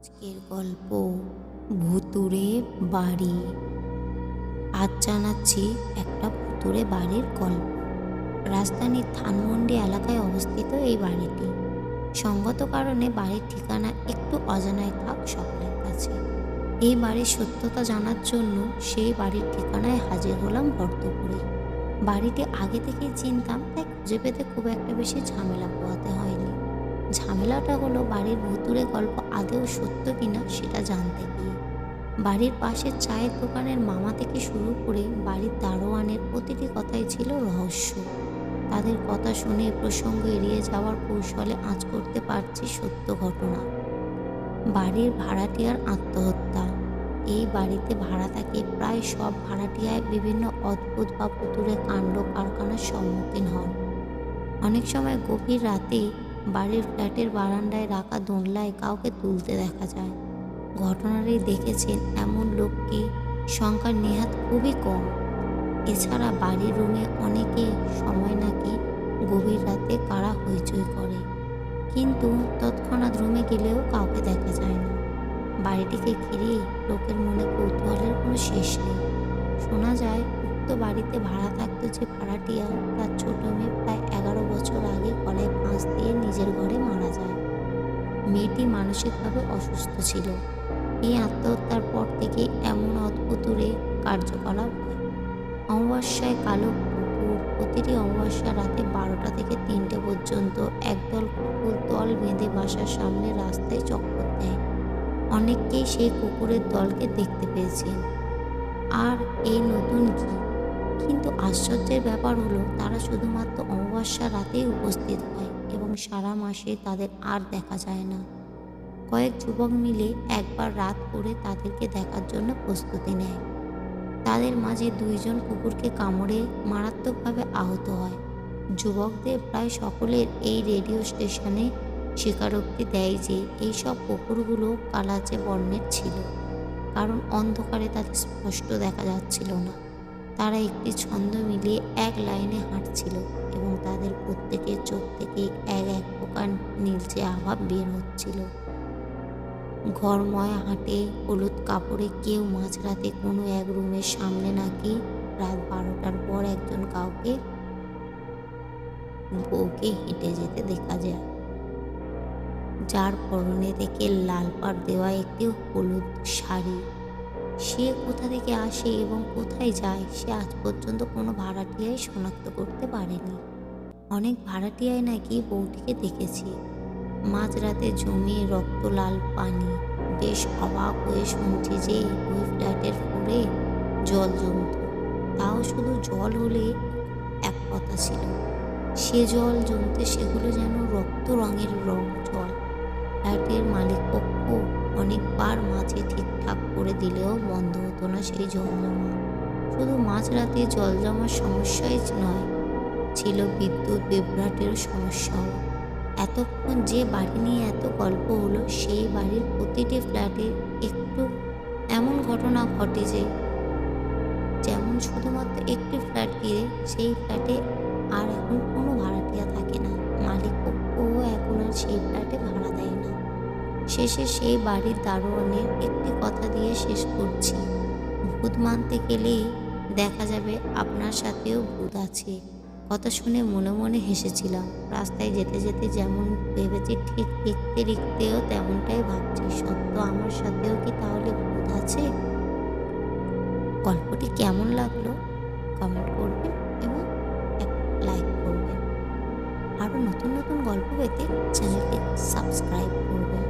আজকের গল্প ভুতুড়ে বাড়ি। আজ জানাচ্ছি একটা ভুতুড়ে বাড়ির গল্প। রাজধানীর ধানমন্ডি এলাকায় অবস্থিত এই বাড়িটি। সঙ্গত কারণে বাড়ির ঠিকানা একটু অজানায় থাক সকলের কাছে। এই বাড়ির সত্যতা জানার জন্য সেই বাড়ির ঠিকানায় হাজির হলাম ভরতপুরে। বাড়িটি আগে থেকেই চিনতাম, তাই খুঁজে পেতে খুব একটা বেশি ঝামেলা পোহাতে হয়নি। ঝামেলাটা হলো বাড়ির ভুতুড়ে গল্প আদৌ সত্য কিনা সেটা জানতে গিয়ে। বাড়ির পাশে চায়ের দোকানের মামা থেকে শুরু করে বাড়ির দারোয়ানের প্রতিটি কথাই ছিল রহস্য। তাদের কথা শুনে প্রসঙ্গ এড়িয়ে যাওয়ার কৌশলে আঁচ করতে পারছি সত্য ঘটনা। বাড়ির ভাড়াটিয়ার আত্মহত্যা। এই বাড়িতে ভাড়া থাকে প্রায় সব ভাড়াটিয়ায় বিভিন্ন অদ্ভুত বা ভুতুড়ে কাণ্ড কারখানার সম্মুখীন হন। অনেক সময় গভীর রাতে বাড়ির ফ্ল্যাটের বারান্দায় রাখা দোলনায় কাউকে তুলতে দেখা যায়। ঘটনাটি দেখেছেন এমন লোককে সংখ্যা নেহাত খুবই কম। এছাড়া বাড়ির রুমে অনেকে সময় নাকি গভীর রাতে কারা হইচই করে, কিন্তু তৎক্ষণাৎ রুমে গেলেও কাউকে দেখা যায় না। বাড়িটিকে ঘিরে লোকের মনে কৌতূহলের কোনো শেষ নেই। শোনা যায় উক্ত বাড়িতে ভাড়া থাকতো যে ভাড়াটিয়া, তার ছোট মেয়ে প্রায় 11 বছর আগে গলায় ফাঁস দিয়ে নিজের ঘরে মারা যায়। মেয়েটি মানসিকভাবে অসুস্থ ছিল। এই আত্মহত্যার পর থেকে এমন অদ্ভুতুরে কার্যকলাপ হয়। অমাবস্যায় কালো কুকুর প্রতিটি অমাবস্যা রাতে 12টা থেকে 3টে পর্যন্ত একদল কুকুর দল বেঁধে বাসার সামনে রাস্তায় চক্কর দেয়। অনেককেই সেই কুকুরের দলকে দেখতে পেয়েছেন। আর এই নতুন কি? কিন্তু আশ্চর্যের ব্যাপার হলো তারা শুধুমাত্র অমাবস্যা রাতেই উপস্থিত হয় এবং সারা মাসে তাদের আর দেখা যায় না। কয়েক যুবক মিলে একবার রাত করে তাদেরকে দেখার জন্য প্রস্তুতি নেয়। তাদের মাঝে 2 জন কুকুরকে কামড়ে মারাত্মকভাবে আহত হয়। যুবকদের প্রায় সকলের এই রেডিও স্টেশনে স্বীকারোক্তি দেয় যে এইসব কুকুরগুলো কালাচে বর্ণের ছিল, কারণ অন্ধকারে তাদের স্পষ্ট দেখা যাচ্ছিল না। তারা একটি ছন্দ মিলিয়ে এক লাইনে হাঁটছিল এবং তাদের প্রত্যেকের চোখ থেকে এক প্রকার নীলচে আভা বের হচ্ছিল। ঘরময় হাঁটে হলুদ কাপড়ে কেউ মাঝরাতে কোনো এক রুমের সামনে নাকি রাত 12টার পর একজন কাউকে বউকে হেঁটে যেতে দেখা যায়, যার পরনে থেকে লাল পাড় দেওয়া একটি হলুদ শাড়ি। সে কোথা থেকে আসে এবং কোথায় যায় সে আজ পর্যন্ত কোনো ভাড়াটিয়াই শনাক্ত করতে পারেনি। অনেক ভাড়াটিয়াই নাকি বউটিকে দেখেছে। মাঝরাতে জমে রক্ত লাল পানি। বেশ অবাক হয়ে শুনছি যে ওই ফ্ল্যাটের ফুলে জল জমত। তাও শুধু জল হলে এক কথা ছিল, সে জল জমতে সেগুলো যেন রক্ত রঙের জল। ফ্ল্যাটের মালিক পক্ষ অনেকবার মাঝে ঠিকঠাক করে দিলেও বন্ধ হতো না সেই জল জমা। শুধু মাঝরাতে জল জমার সমস্যাই নয়, ছিল বিদ্যুৎ বিভ্রাটেরও সমস্যাও। এতক্ষণ যে বাড়ি নিয়ে এত গল্প হলো, সেই বাড়ির প্রতিটি ফ্ল্যাটে একটু এমন ঘটনা ঘটে যে যেমন শুধুমাত্র একটি ফ্ল্যাট ঘিরে সেই ফ্ল্যাটে আর এখন কোনো ভাড়াটিয়া থাকে না। মালিক পক্ষও এখন আর সেই ফ্ল্যাটে ভাড়া দেয় না। শেষে সেই বাড়ির দারোয়ানের একটি কথা দিয়ে শেষ করছি। ভূত মানতে গেলেই দেখা যাবে আপনার সাথেও ভূত আছে। কথা শুনে মনে মনে হেসেছিলাম। রাস্তায় যেতে যেতে যেমন ভেবেছি ঠিক লিখতে লিখতেও তেমনটাই ভাবছি। সত্য আমার সাথেও কি তাহলে ভূত আছে? গল্পটি কেমন লাগলো কমেন্ট করবেন এবং এক লাইক করবেন। আরও নতুন নতুন গল্প পেতে চ্যানেলটি সাবস্ক্রাইব করবেন।